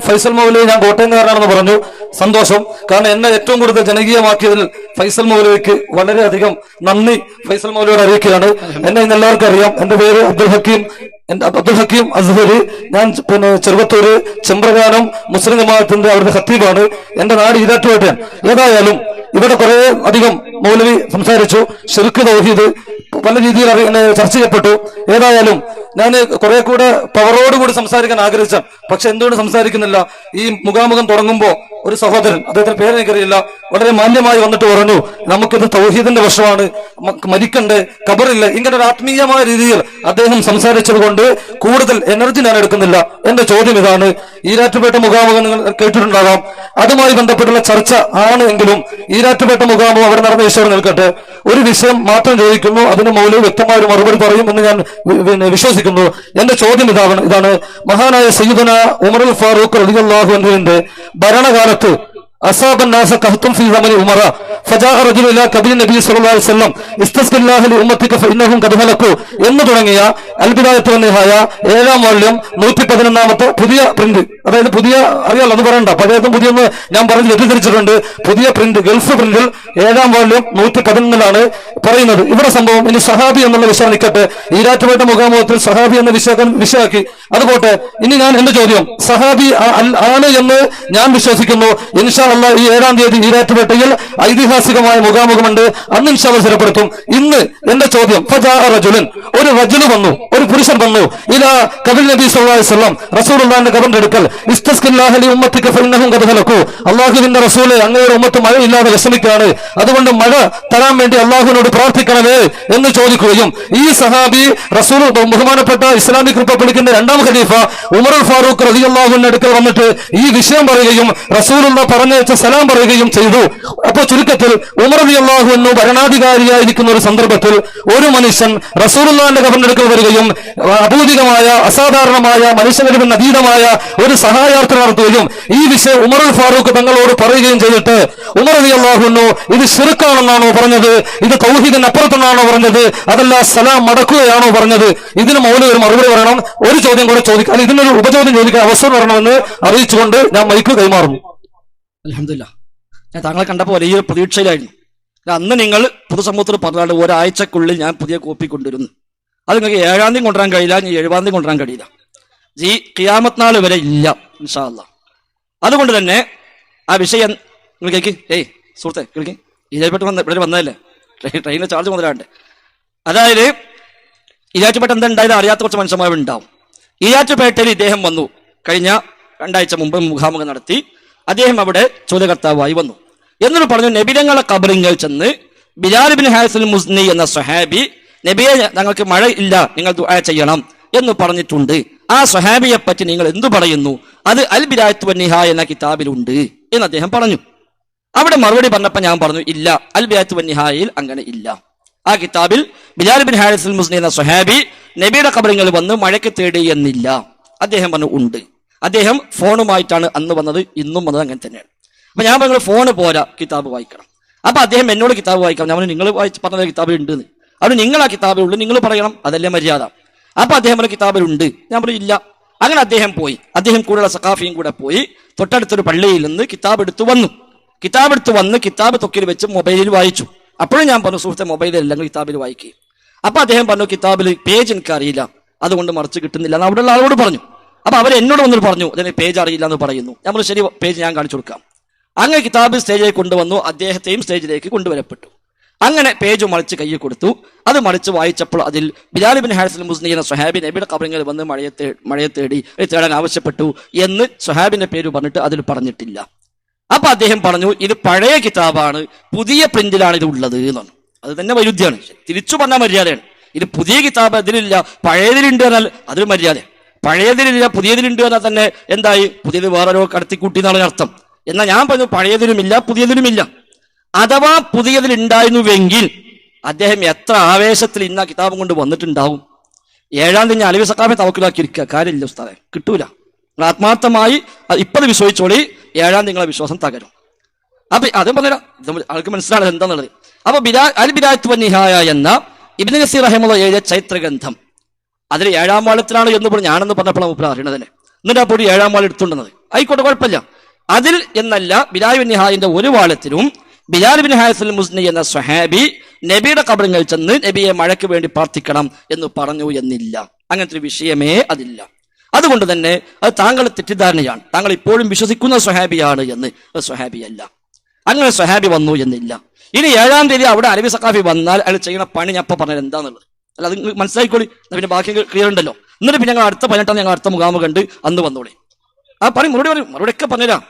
ഫൈസൽ മൗലവി ഞാൻ കോട്ടയംകാരനാണെന്ന് പറഞ്ഞു. സന്തോഷം. കാരണം എന്നെ ഏറ്റവും കൂടുതൽ ജനകീയമാക്കിയതിൽ ഫൈസൽ മൗലവിക്ക് വളരെയധികം നന്ദി ഫൈസൽ മൗലവിയോട് അറിയിക്കുകയാണ്. എന്നെ ഇന്ന് എല്ലാവർക്കും അറിയാം. എന്റെ പേര് അബ്ദുൽ ഹക്കീം അസ്ഹരി. ഞാൻ ചെറുവത്തൂര് ചെമ്പ്രകാനം മുസ്ലിം ജമാഅത്തിന്റെ അവരുടെ ഖത്തീബാണ്. എന്റെ നാട് ഈരാറ്റുപേട്ടയാണ്. ഏതായാലും ഇവിടെ കുറെ അധികം മൗലവി സംസാരിച്ചു. ശിർക്ക് തൗഹീദ് പല രീതിയിൽ ചർച്ച ചെയ്യപ്പെട്ടു. ഏതായാലും ഞാൻ കുറെ കൂടെ പവറോടുകൂടി സംസാരിക്കാൻ ആഗ്രഹിച്ച, പക്ഷെ എന്തുകൊണ്ട് സംസാരിക്കുന്നില്ല? ഈ മുഖാമുഖം തുടങ്ങുമ്പോൾ ഒരു സഹോദരൻ, അദ്ദേഹത്തിന്റെ പേര് എനിക്കറിയില്ല, വളരെ മാന്യമായി വന്നിട്ട് പറഞ്ഞു, നമുക്കിത് തൗഹീദിന്റെ വർഷമാണ്, മരിക്കണ്ടേ, ഖബറില്ല. ഇങ്ങനെ ഒരു ആത്മീയമായ രീതിയിൽ അദ്ദേഹം സംസാരിച്ചത് കൊണ്ട് കൂടുതൽ എനർജി ഞാൻ എടുക്കുന്നില്ല. എന്റെ ചോദ്യം ഇതാണ്. ഈരാറ്റുപേട്ട മുഖാമുഖം നിങ്ങൾ കേട്ടിട്ടുണ്ടാകാം. അതുമായി ബന്ധപ്പെട്ടുള്ള ചർച്ച ആണ് എങ്കിലും ഈരാറ്റുപേട്ട മുഖാമുഖം അവിടെ നടന്ന വിഷയം നിൽക്കട്ടെ. ഒരു വിഷയം മാത്രം ചോദിക്കുന്നു, അതിന് മൗലവി വ്യക്തമായ ഒരു മറുപടി പറയും എന്ന് ഞാൻ വിശ്വസിക്കുന്നു. എന്റെ ചോദ്യം ഇതാണ്. മഹാനായ സയ്യിദുന ഉമറുൽ ഫാറൂഖ് റളിയല്ലാഹു അൻഹുവിന്റെ ഭരണകാലത്ത് അസാബൻ നാസ കഹ്തും ഫീ സമനി ഉമറ ഫജാഅ റജുലു ഇലാ ഖബരി നബി സല്ലല്ലാഹു അലൈഹി വസല്ലം ഇസ്തസ്ഖില്ലാഹ ലി ഉമ്മത്തിക ഫഇന്നഹും ഖദ് ഹലകു എന്ന് തുടങ്ങിയ അൽ ബിദായത്തു വൻ നിഹായ 7-ാം വോള്യം 111-ാമത്തെ പുതിയ പ്രിന്റ്, അതായത് പുതിയ അറിയാലോ, അത് പറയണ്ട, പഴയതും പുതിയൊന്ന് ഞാൻ പറഞ്ഞ് തെറ്റിദ്ധരിച്ചിട്ടുണ്ട്. പുതിയ പ്രിന്റ്, ഗൾഫ് പ്രിന്റിൽ 7-ാം വോള്യം 111-ലാണ് പറയുന്നത്. ഇവിടെ സംഭവം ഇനി സഹാബി എന്നുള്ള വിഷയം നിൽക്കട്ടെ. ഈരാറ്റുപേട്ട മുഖാമുഖത്തിൽ സഹാബി എന്ന വിഷയമാക്കി. അതുപോട്ടെ. ഇനി ഞാൻ എന്റെ ചോദ്യം, സഹാബി ആണ് എന്ന് ഞാൻ വിശ്വസിക്കുന്നു. ഇൻഷാ അല്ലാഹ് ഈ 7-ാം തീയതി ഈരാറ്റുപേട്ടയിൽ ഐതിഹാസികമായ മുഖാമുഖമുണ്ട്. അന്ന് ഇൻഷാ അല്ലാഹ് സ്ഥിരപ്പെടുത്തും. ഇന്ന് എന്റെ ചോദ്യം, ഫജാഅ റജുലൻ, ഒരു റജുല് വന്നു, ഒരു പുരുഷൻ വന്നു, ഇലാ ഖബരി നബി സല്ലല്ലാഹു അലൈഹി വസല്ലം, റസൂലുള്ളാഹിന്റെ ഖബറിന്റെ അടുക്കൽ, ഇസ്തസ്ഖില്ലാഹ ലി ഉമ്മത്തിക ഫഇന്നഹും ഖദ് ഹലകു, അല്ലാഹുവിന്റെ റസൂലേ, അങ്ങയുടെ ഉമ്മത്ത് മഴയില്ലാതെ വിഷമിക്കുകയാണ്, അതുകൊണ്ട് മഴ തരാൻ വേണ്ടി അള്ളാഹുവിനോട് പ്രാർത്ഥിക്കണമേ എന്ന് ചോദിക്കുകയും ഈ സഹാബി റസൂൽ ബഹുമാനപ്പെട്ട ഇസ്ലാമിക് റിപ്പബ്ലിക്കിന്റെ 2-ാം ഖലീഫ ഉമറുൽ ഫാറൂഖ് റളിയല്ലാഹുവിന്റെ അടുക്കൽ വന്നിട്ട് ഈ വിഷയം പറയുകയും റസൂലുള്ള പറഞ്ഞയച്ച സലാം പറയുകയും ചെയ്തു. അപ്പൊ ചുരുക്കത്തിൽ ഉമർ റളിയല്ലാഹു അൻഹു ഭരണാധികാരിയായിരിക്കുന്ന ഒരു സന്ദർഭത്തിൽ ഒരു മനുഷ്യൻ റസൂലുള്ളാഹിന്റെ ഖബറിന്റെ അടുക്കൽ വരികയും അഭൂതികമായ, അസാധാരണമായ, മനുഷ്യന് അതീതമായ ഒരു സഹായാർത്ഥന നടത്തുകയും ഈ വിഷയം ഉമറുൽ ഫാറൂഖ് തങ്ങളോട് പറയുകയും ചെയ്തിട്ട് ഉമർ റളിയല്ലാഹു അൻഹു ഇത് ശിർക്കാണെന്നാണോ പറഞ്ഞത്, ഇത് തൗഹീദിന് അപ്പുറത്തെന്നാണോ പറഞ്ഞത്, അതല്ല സലാം മടക്കുകയാണോ പറഞ്ഞത്? ഇതിന് മൗലവി ഒരു മറുപടി പറയണം. ഒരു ചോദ്യം കൂടെ ചോദിക്കാൻ, ഇതിനൊരു ഉപചോദ്യം ചോദിക്കാൻ അവസരം വരണമെന്ന് അറിയിച്ചുകൊണ്ട് ഞാൻ മൈക്ക് കൈമാറുന്നു. അൽഹംദുലില്ലാഹ്. ഞാൻ താങ്കളെ കണ്ടപ്പോൾ വലിയ പ്രതീക്ഷയിലായിരുന്നു. അന്ന് നിങ്ങൾ പൊതുസമൂഹത്തിൽ പറഞ്ഞാൽ ഒരാഴ്ചക്കുള്ളിൽ ഞാൻ പുതിയ കോപ്പി കൊണ്ടുവരുന്നു. അത് നിങ്ങൾക്ക് 7-ാം തീയതി കൊണ്ടുവരാൻ കഴിയില്ല, 7-ാം തീയതി കൊണ്ടുവരാൻ കഴിയില്ല, ഈ ഖിയാമത്ത് നാൾ വരെ ഇല്ല ഇൻഷാ അല്ലാഹ്. അതുകൊണ്ട് തന്നെ ആ വിഷയം നിങ്ങൾ കേൾക്ക്. സുഹൃത്തെ കേൾക്ക്, ഈരാറ്റുപേട്ട ഇവിടെ വന്നതല്ലേ, ട്രെയിനിൽ ചാർജ് മുതലാണ്ട്. അതായത് ഈരാറ്റുപേട്ട എന്താ ഉണ്ടായത് അറിയാത്ത കുറച്ച് മനുഷ്യന്മാരുണ്ടാവും. ഈരാറ്റുപേട്ടയിൽ ഇദ്ദേഹം വന്നു, കഴിഞ്ഞ 2 ആഴ്ച മുമ്പ് മുഖാമുഖം നടത്തി. അദ്ദേഹം അവിടെ ചോദ്യകർത്താവായി വന്നു. എന്നിട്ട് പറഞ്ഞു, നബിതങ്ങളെ ഖബറിങ്ങൾ ചെന്ന് ബിലാൽ ഇബ്നു ഹാരിസ് മുസ്നി എന്ന സ്വഹാബി, നബിയെ ഞങ്ങൾക്ക് മഴ ഇല്ല, നിങ്ങൾ ദുആ ചെയ്യണം എന്ന് പറഞ്ഞിട്ടുണ്ട്. ആ സ്വഹാബിയെ പറ്റി നിങ്ങൾ എന്തു പറയുന്നു? അത് അൽ ബിദായത്തു വൻ നിഹായ എന്ന കിതാബിലുണ്ട് എന്ന് അദ്ദേഹം പറഞ്ഞു. അവിടെ മറുപടി പറഞ്ഞപ്പോൾ ഞാൻ പറഞ്ഞു, ഇല്ല, അൽ ബിദായത്തു വൻ നിഹായയിൽ അങ്ങനെ ഇല്ല. ആ കിതാബിൽ ബിലാൽ ഇബ്നു ഹാരിസ് മുസ്നി എന്ന സ്വഹാബി നബിയുടെ ഖബറിങ്ങൾ വന്ന് മഴയ്ക്ക് തേടി എന്നില്ല. അദ്ദേഹം പറഞ്ഞു ഉണ്ട്. അദ്ദേഹം ഫോണുമായിട്ടാണ് അന്ന് വന്നത്, ഇന്നും വന്നത് അങ്ങനെ തന്നെയാണ്. അപ്പൊ ഞാൻ പറഞ്ഞു ഫോണ് പോരാ, കിതാബ് വായിക്കണം. അപ്പൊ അദ്ദേഹം എന്നോട് കിതാബ് വായിക്കണം. ഞാൻ നിങ്ങൾ വായിച്ച് പറഞ്ഞ കിതാബ് ഉണ്ട്. അത് നിങ്ങൾ ആ കിതാബിലുണ്ട്, നിങ്ങൾ പറയണം, അതല്ലേ മര്യാദ. അപ്പൊ അദ്ദേഹം പറഞ്ഞ കിതാബിലുണ്ട്. ഞാൻ പറഞ്ഞു ഇല്ല. അങ്ങനെ അദ്ദേഹം പോയി. അദ്ദേഹം കൂടെയുള്ള സഖാഫിയും കൂടെ പോയി തൊട്ടടുത്തൊരു പള്ളിയിൽ നിന്ന് കിതാബ് എടുത്തു വന്നു. കിതാബ് തൊക്കിൽ വെച്ച് മൊബൈലിൽ വായിച്ചു. അപ്പോഴും ഞാൻ പറഞ്ഞു, സുഹൃത്തെ മൊബൈലിൽ കിതാബിൽ വായിക്കുക. അപ്പൊ അദ്ദേഹം പറഞ്ഞു, കിതാബിൽ പേജ് എനിക്കറിയില്ല, അതുകൊണ്ട് മറിച്ച് കിട്ടുന്നില്ല എന്ന് അവിടെയുള്ള ആളോട് പറഞ്ഞു. അപ്പൊ അവർ എന്നോട് വന്നിട്ട് പറഞ്ഞു, അതിന് പേജ് അറിയില്ല എന്ന് പറയുന്നു. നമ്മൾ ശരി, പേജ് ഞാൻ കാണിച്ചു കൊടുക്കാം. അങ്ങനെ കിതാബ് സ്റ്റേജിലേക്ക് കൊണ്ടുവന്നു. അദ്ദേഹത്തെയും സ്റ്റേജിലേക്ക് കൊണ്ടുവരപ്പെട്ടു. അങ്ങനെ പേജ് മറിച്ച് കയ്യിൽ കൊടുത്തു. അത് മറിച്ച് വായിച്ചപ്പോൾ അതിൽ ബിലാൽ ഇബ്നു ഹാരിസ് മുസ്നി എന്ന സ്വഹാബി നബിയുടെ ഖബറിൽ വന്ന് മഴയെ തേടാൻ ആവശ്യപ്പെട്ടു എന്ന് സ്വഹാബിന്റെ പേര് പറഞ്ഞിട്ട് അതിൽ പറഞ്ഞിട്ടില്ല. അപ്പൊ അദ്ദേഹം പറഞ്ഞു, ഇത് പഴയ കിതാബാണ്, പുതിയ പ്രിന്റിലാണ് ഇത് ഉള്ളത് എന്നാണ്. അത് തന്നെ വൈരുദ്ധ്യമാണ്. തിരിച്ചു പറഞ്ഞാൽ മര്യാദയാണ്. ഇത് പുതിയ കിതാബ് അതിലില്ല, പഴയതിലുണ്ട് എന്നാൽ അതൊരു മര്യാദ. പഴയതിലില്ല പുതിയതിലുണ്ട് എന്നാൽ തന്നെ എന്തായി, പുതിയത് വേറൊരു കടത്തിക്കൂട്ടി എന്നാണ് അർത്ഥം. എന്നാൽ ഞാൻ പറഞ്ഞു പഴയതിലുമില്ല പുതിയതിലുമില്ല. അഥവാ പുതിയതിലുണ്ടായിരുന്നുവെങ്കിൽ അദ്ദേഹം എത്ര ആവേശത്തിൽ ഇന്ന കിതാബും കൊണ്ട് വന്നിട്ടുണ്ടാവും. 7-ാം തീയതി അലവി സഖാഫെ തവക്കിലാക്കിയിരിക്കുക, കാര്യമില്ല ഉസ്താദെ, കിട്ടൂല. ആത്മാർത്ഥമായി ഇപ്പത് വിശ്വസിച്ചോളി, 7-ാം തീയതി നിങ്ങളെ വിശ്വാസം തകരും. അപ്പൊ അതും പറഞ്ഞാൽ ആൾക്ക് മനസ്സിലാണ് എന്താന്നുള്ളത്. അപ്പൊ അൽ ബിദായത്തു വൻ നിഹായ എന്ന ഇബ്നു കസീർ റഹിമഹുല്ലാഹ് എഴുതിയ ചൈത്രഗ്രന്ഥം, അതിൽ 7-ാം വാള്യത്തിലാണ് എന്ന് പറഞ്ഞ് ഞാനെന്ന് പറഞ്ഞപ്പോഴാണ് മുപ്പര് അറിയണത് തന്നെ. എന്നിട്ട് ആ പൊടി 7-ാം വാൾ എടുത്തുകൊണ്ടുവന്നത്. ആയിക്കോട്ടെ, കുഴപ്പമില്ല. അതിൽ എന്നല്ല ബിലാൽ ബിൻ നിഹായിന്റെ ഒരു വാളത്തിലും ബിലാൽ ബിൻ ഹാരിസുൽ മുസ്നി എന്ന സ്വഹാബി നബിയുടെ ഖബറിൽ ചെന്ന് നബിയെ മഴയ്ക്ക് വേണ്ടി പ്രാർത്ഥിക്കണം എന്ന് പറഞ്ഞു എന്നില്ല. അങ്ങനത്തെ ഒരു വിഷയമേ അതില്ല. അതുകൊണ്ട് തന്നെ അത് താങ്കളുടെ തെറ്റിദ്ധാരണയാണ്. താങ്കൾ ഇപ്പോഴും വിശ്വസിക്കുന്ന സ്വഹാബിയാണ് എന്ന്. അത് സ്വഹാബിയല്ല. അങ്ങനെ സ്വഹാബി വന്നു എന്നില്ല. ഇനി 7-ാം തീയതി അവിടെ അലവി സഖാഫി വന്നാൽ അയാൾ ചെയ്യുന്ന പണി ഞാൻ അപ്പം പറഞ്ഞത് എന്താന്നുള്ളത് അല്ല, അത് മനസ്സിലായിക്കോളി. പിന്നെ ബാക്കി ക്ലിയർ ഉണ്ടല്ലോ. എന്നിട്ട് പിന്നെ ഞങ്ങൾ അടുത്ത 18-ാം ഞങ്ങൾ അടുത്ത മുഖാമ കണ്ട് അന്ന് വന്നോളി. ആ പറയും, മറുപടി ഒക്കെ പറഞ്ഞുതരാം.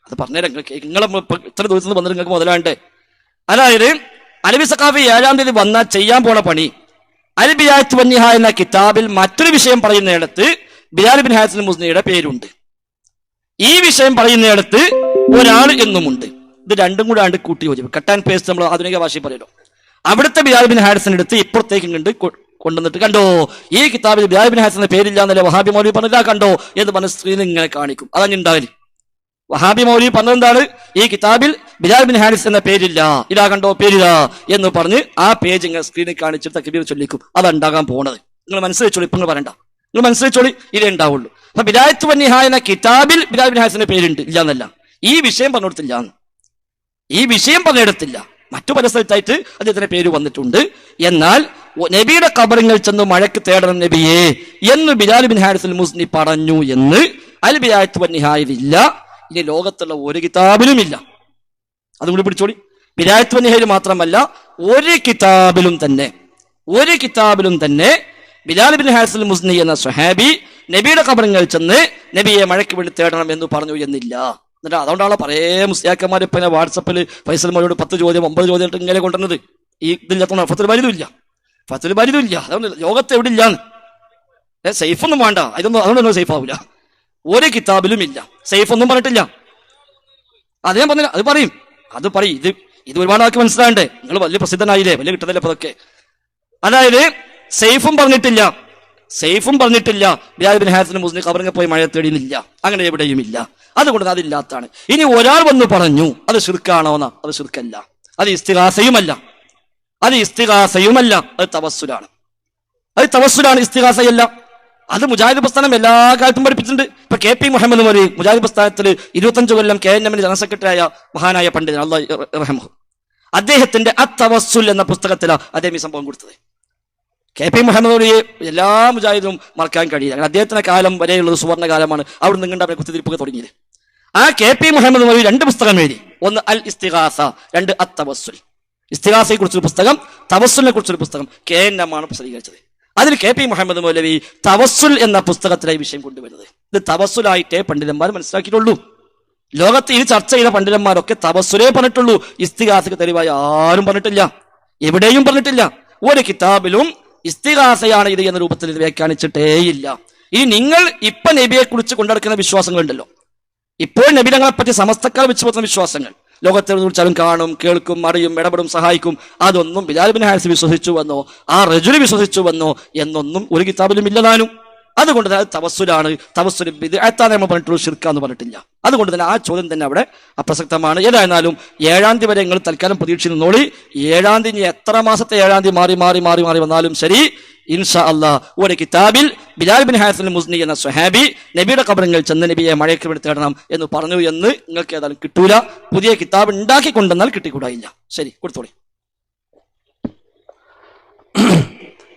അത് പറഞ്ഞുതരാം. നിങ്ങളെ ഇത്ര ദിവസം വന്നിട്ട് നിങ്ങൾക്ക് മുതലാണ്ടേ. അതായത് അലവി സഖാഫി 7-ാം തീയതി വന്നാൽ ചെയ്യാൻ പോണ പണി അൽ ബിദായത്ത് വന്നിഹ എന്ന കിതാബിൽ മറ്റൊരു വിഷയം പറയുന്നിടത്ത് ബിലാൽ ബിൻ ഹാരിസുൽ മുസ്നിയുടെ പേരുണ്ട്. ഈ വിഷയം പറയുന്നിടത്ത് ഒരാൾ എന്നുമുണ്ട്. ഇത് രണ്ടും കൂടെ ആണ്ട് കൂട്ടി യോജിപ്പ്. കട്ട് ആൻഡ് പേസ്റ്റ് നമ്മൾ ആധുനിക ഭാഷയിൽ പറയല്ലോ. അവിടുത്തെ ബിലാൽ ബിൻ ഹാരിസിന്റെ അടുത്ത് ഇപ്പുറത്തേക്കും കണ്ട് കൊണ്ടുവന്നിട്ട് കണ്ടോ ഈ കിതാബിൽ ബിലാൽ ബിൻ ഹാരിസിന്റെ പേരില്ല എന്നല്ലേ വഹാബി മൗലവി പറഞ്ഞില്ല, കണ്ടോ എന്ന് പറഞ്ഞ സ്ക്രീനിൽ ഇങ്ങനെ കാണിക്കും. അതാണ് ഉണ്ടാവില്ല. വഹാബി മൗലവി പറഞ്ഞെന്താണ്, ഈ കിതാബിൽ ബിലാൽ ബിൻ ഹാരിസ് എന്ന പേരില്ല, ഇതാ കണ്ടോ പേരില്ല എന്ന് പറഞ്ഞ് ആ പേജ് ഇങ്ങനെ സ്ക്രീനിൽ കാണിച്ചിട്ട് തക്ബീർ ചൊല്ലിക്കും. അതുണ്ടാകാൻ പോണത്. നിങ്ങൾ മനസ്സിലാച്ചോളി. ഇപ്പൊ നിങ്ങൾ പറയണ്ട, നിങ്ങൾ മനസ്സിലാച്ചോളി. ഇതേ ഉണ്ടാവുള്ളൂ. അപ്പൊ ബിദായത്ത് വന്നിഹ എന്ന കിതാബിൽ ബിലാൽ ബിൻ ഹാരിസിന്റെ പേരുണ്ട്, ഇല്ല എന്നല്ല. ഈ വിഷയം പറഞ്ഞെടുത്തില്ല. ഈ വിഷയം പറഞ്ഞെടുത്തില്ല. മറ്റു പല സ്ഥലത്തായിട്ട് അദ്ദേഹത്തിന്റെ പേര് വന്നിട്ടുണ്ട്. എന്നാൽ നബിയുടെ ഖബറിൽ ചെന്ന് മഴയ്ക്ക് തേടണം നബിയെ എന്ന് ബിലാൽ ബിൻ ഹാരിസുൽ മുസ്നി പറഞ്ഞു എന്ന് അൽ ബിദായത്ത് വന്നിഹയിലില്ല. ഇനി ലോകത്തുള്ള ഒരു കിതാബിലും ഇല്ല. അതും കൂടി പിടിച്ചോളി. ബിദായത്ത് വന്നിഹയിൽ മാത്രമല്ല, ഒരു കിതാബിലും തന്നെ ബിലാൽ ബിൻ ഹാരിസുൽ മുസ്നി എന്ന സ്വഹാബി നബിയുടെ ഖബറിൽ ചെന്ന് നബിയെ മഴയ്ക്ക് വേണ്ടി തേടണം എന്ന് പറഞ്ഞു എന്നില്ല. എന്നിട്ട് അതുകൊണ്ടാണ് പല മുസ്ലിയാക്കന്മാർ ഇപ്പൊ വാട്സപ്പിൽ ഫൈസൽ മോനോട് 10 ചോദ്യം 9 ചോദ്യം ഇട്ട് ഇങ്ങനെ കൊണ്ടുവന്നത്. ഈ ഇതില്ലാത്ത ഫത്തുൽ ബാരിദും ഇല്ല. അതൊന്നും ലോകത്ത് എവിടെ ഇല്ലാന്ന്. സേഫൊന്നും വേണ്ട. അതുകൊണ്ടൊന്നും സേഫ് ആവില്ല. ഒരു കിതാബിലും ഇല്ല. സേഫ് ഒന്നും പറഞ്ഞിട്ടില്ല. അത് ഞാൻ പറഞ്ഞില്ല. അത് പറയും. ഇത് ഒരുപാട് ആൾക്ക് മനസ്സിലാണ്ടേ. നിങ്ങൾ വലിയ പ്രസിദ്ധനായില്ലേ, വലിയ കിട്ടുന്നില്ല അപ്പൊ അതൊക്കെ. അതായത് സേഫും പറഞ്ഞിട്ടില്ല. ബിലാൽ ബിൻ ഹാരിസിന് മുസ്ലിം ഖബറിൽ പോയി മഴ തേടിയില്ല. അങ്ങനെ എവിടെയും ഇല്ല. അതുകൊണ്ട് അതില്ലാത്താണ്. ഇനി ഒരാൾ വന്ന് പറഞ്ഞു അത് ശിർക്കാണോന്നാ, അത് ശിർക്കല്ല. അത് ഇസ്തിഗാസയുമല്ല. അത് തവസ്സുലാണ്. ഇസ്തിഗാസയല്ല. അത് മുജാഹിദ് പ്രസ്ഥാനം എല്ലാ കാലത്തും പഠിപ്പിച്ചിട്ടുണ്ട്. ഇപ്പൊ KP മുഹമ്മദ് മൗലവി മുജാഹിദ് പ്രസ്ഥാനത്തിൽ 25 കൊല്ലം KNM ജനറൽ സെക്രട്ടറിയായ മഹാനായ പണ്ഡിതൻ, അല്ലാഹു റഹ്മഹു, അദ്ദേഹത്തിന്റെ അത്തവസ്സുൽ എന്ന പുസ്തകത്തിലാണ് അദ്ദേഹം ഈ സംഭവം കൊടുത്തത്. KP മുഹമ്മദ് മൗലവിയെ എല്ലാ മുജാഹിദും മറക്കാൻ കഴിയില്ല. അദ്ദേഹത്തിന്റെ കാലം വരെയുള്ളത് സുവർണ്ണ കാലമാണ്. അവിടെ നിങ്ങളുടെ അവരെ കുത്തിരിപ്പൊക്കെ തുടങ്ങിയത്. ആ KP മുഹമ്മദ് മൗലവി 2 പുസ്തകം എഴുതി. ഒന്ന് അൽ ഇസ്തിഗാസ, 2 അത്തവസ്സുൽ. ഇസ്തിഗാസയെ കുറിച്ചൊരു പുസ്തകം, തവസ്സുലിനെ കുറിച്ചൊരു പുസ്തകം KNM ആണ് പ്രസിദ്ധീകരിച്ചത്. അതിൽ KP മുഹമ്മദ് മൗലവി തവസ്സുൽ എന്ന പുസ്തകത്തിലായി വിഷയം കൊണ്ടുവരുന്നത്. ഇത് തവസ്സുലായിട്ടേ പണ്ഡിതന്മാർ മനസ്സിലാക്കിയിട്ടുള്ളൂ. ലോകത്ത് ഇത് ചർച്ച ചെയ്ത പണ്ഡിതന്മാരൊക്കെ തവസ്സുലേ പറഞ്ഞിട്ടുള്ളൂ. ഇസ്തിഗാസക്ക് തെളിവായി ആരും പറഞ്ഞിട്ടില്ല, എവിടെയും പറഞ്ഞിട്ടില്ല. ഒരു കിതാബിലും ഇസ്തിഗാസയാണ് ഇത് എന്ന രൂപത്തിൽ ഇത് വ്യാഖ്യാനിച്ചിട്ടേയില്ല. ഇനി നിങ്ങൾ ഇപ്പൊ നബിയെ കുറിച്ച് കൊണ്ടുനടക്കുന്ന വിശ്വാസങ്ങളുണ്ടല്ലോ, ഇപ്പോൾ നബി തങ്ങളെ പറ്റി സമസ്തക്കാർ വെച്ച് പോകുന്ന വിശ്വാസങ്ങൾ, ലോകത്തെ കുറിച്ചാലും കാണും, കേൾക്കും, അറിയും, ഇടപെടും, സഹായിക്കും, അതൊന്നും ബിലാൽ ബിൻ ഹാരിസ് വിശ്വസിച്ചുവെന്നോ ആ റജുൽ വിശ്വസിച്ചുവെന്നോ എന്നൊന്നും ഒരു കിതാബിലും ഇല്ലതാനും. അതുകൊണ്ട് തന്നെ അത് തവസ്സുലാണ്. തവസ്സുൽ ബിദ്അത്താണ് നമ്മൾ പറഞ്ഞിട്ടുള്ളൂ, ശിർക്കാന്ന് പറഞ്ഞിട്ടില്ല. അതുകൊണ്ട് തന്നെ ആ ചോദ്യം തന്നെ അവിടെ അപ്രസക്തമാണ്. ഏതായിരുന്നാലും 7-ാം തീയതി വരെ നിങ്ങൾ തൽക്കാലം പ്രതീക്ഷിച്ച് നിന്നോളി. 7-ാം തീയതി എത്ര മാസത്തെ 7-ാം തീയതി മാറി വന്നാലും ശരി, ഇൻഷാ അല്ലാഹ് ഒരു കിതാബിൽ ബിലാൽ ബിൻ ഹാരിസുൽ മുസ്നി എന്ന സ്വഹാബി നബിയുടെ ഖബറിൽ ചെന്ന് നബിയെ മഴയ്ക്ക് വേണ്ടി തേടണം എന്ന് പറഞ്ഞു എന്ന് നിങ്ങൾക്ക് ഏതായാലും കിട്ടൂല. പുതിയ കിതാബ് ഉണ്ടാക്കി കൊണ്ടുവന്നാൽ കിട്ടിക്കൂടായില്ല. ശരി, കൊടുത്തോളി.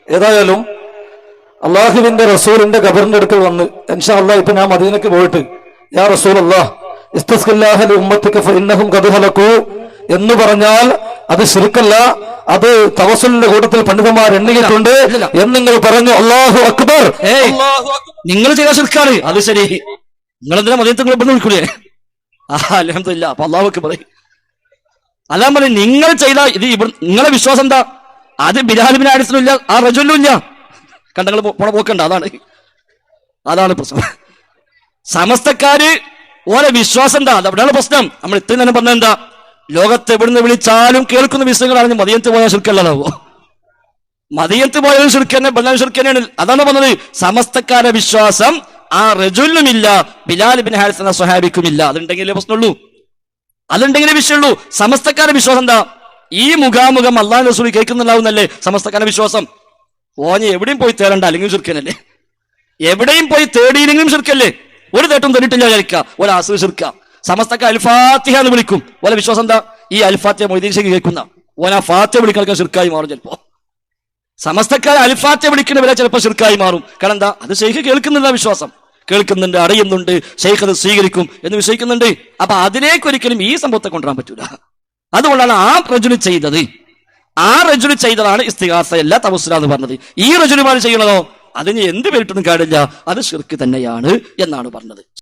ഏതായാലും അള്ളാഹുവിന്റെ റസൂലിന്റെ ഖബറിന്റെ അടുക്കൽ വന്ന് ഇൻഷാ അല്ലാഹ് ഇപ്പൊ ഞാൻ മദീനക്ക് പോയിട്ട് യാ റസൂലല്ലാഹ് ഇസ്തസ്ഖില്ലാഹ ലിഉമ്മത്തിക ഫഇന്നഹും ഖദ് ഹലകൂ എന്ന് പറഞ്ഞാൽ അത് ശിർക്കല്ല, അത് തവസ്സുലിന്റെ കൂട്ടത്തിൽ പണ്ഡിതന്മാർ എണ്ണിയിട്ടുണ്ട് എന്ന് നിങ്ങൾ പറഞ്ഞു. അല്ലാഹു അക്ബർ. നിങ്ങൾ ചെയ്ത ശിർക്കാണ്. അത് ശരി, നിങ്ങളെന്തിനാ മദീനത്ത് വിളിക്കൂലേ? അൽഹംദുലില്ലാ. അപ്പൊ അല്ലാഹു അക്ബർ. അല്ലാ പറയും നിങ്ങൾ ചെയ്ത ഇത് നിങ്ങളെ വിശ്വാസം എന്താ? അത് ബിലാൽ ബിൻ ഹാരിസിനും ഇല്ല, ആ റജുലിനും ഇല്ല. കണ്ടങ്ങൾ പോണ പോക്കണ്ട. അതാണ് പ്രശ്നം. സമസ്തക്കാര് ഓരോ വിശ്വാസം എന്താ? അവിടെയാണ് പ്രശ്നം. നമ്മൾ ഇത്രയും തന്നെ പറഞ്ഞ എന്താ, ലോകത്ത് എവിടുന്ന് വിളിച്ചാലും കേൾക്കുന്ന വിഷയങ്ങളാണ്. മദീനത്ത് പോയാൽ ശിർക്കല്ലാതാവോ? മദീനത്ത് പോയാലും ശിർക്കന്നെ, ബലാൽ ശിർക്കന്നെയാണ്. അതാണ് പറഞ്ഞത്. സമസ്തക്കാരുടെ വിശ്വാസം ആ റജുലിനുമില്ല, ബിലാൽ ബിൻ ഹാരിസ് എന്ന സ്വഹാബിക്കുമില്ല. അതുണ്ടെങ്കിലേ പ്രശ്നമുള്ളൂ, അതുണ്ടെങ്കിലേ വിഷയമുള്ളൂ. സമസ്തക്കാരുടെ വിശ്വാസം എന്താ? ഈ മുഖാമുഖം അല്ലാഹു റസൂൽ കേൾക്കുന്നുണ്ടാവുന്നല്ലേ സമസ്തക്കാരുടെ വിശ്വാസം. ഓഞ്ഞ് എവിടെയും പോയി തേടണ്ട, അല്ലെങ്കിൽ ശിർക്കനല്ലേ. എവിടെയും പോയി തേടിയില്ലെങ്കിലും ശിർക്കല്ലേ. ഒരു തേട്ടും തൊന്നിട്ടില്ല വിചാരിക്കുക, ഒരു ആസ് ഷിർക്ക. സമസ്തക്ക് അൽഫാത്തിഹ എന്ന് വിളിക്കും. ഓലെ വിശ്വാസം എന്താ? ഈ അൽഫാത്തിഹ മൊയ്തീൻ ശേഖ് കേൾക്കുന്ന ഓന ഫാത്തിഹ വിളിക്കാൻ ഷിർക്കായി മാറും. ചിലപ്പോ സമസ്തക്കാർ അൽഫാത്തിഹ വിളിക്കുന്നവരെ ചിലപ്പോൾ ഷിർക്കായി മാറും. കാരണം എന്താ? അത് ശൈഖ് കേൾക്കുന്നില്ല, വിശ്വാസം കേൾക്കുന്നുണ്ട്, അറിയുന്നുണ്ട്, ശൈഖ് അത് സ്വീകരിക്കും എന്ന് വിശ്വസിക്കുന്നുണ്ട്. അപ്പൊ അതിലേക്കൊരിക്കലും ഈ സംഭവത്തെ കൊണ്ടുവരാൻ പറ്റൂല. അതുകൊണ്ടാണ് ആ റജുലി ചെയ്തത്. ആ റജുലി ചെയ്തതാണ് ഇസ്തിഗാസയല്ല തവസ്സുല എന്ന് പറഞ്ഞത്. ഈ റജുലുമാർ ചെയ്യണതോ അതിന് എന്ത് പേരിട്ടൊന്നും കാര്യമില്ല, അത് ശിർക്ക് തന്നെയാണ് എന്നാണ് പറഞ്ഞത്.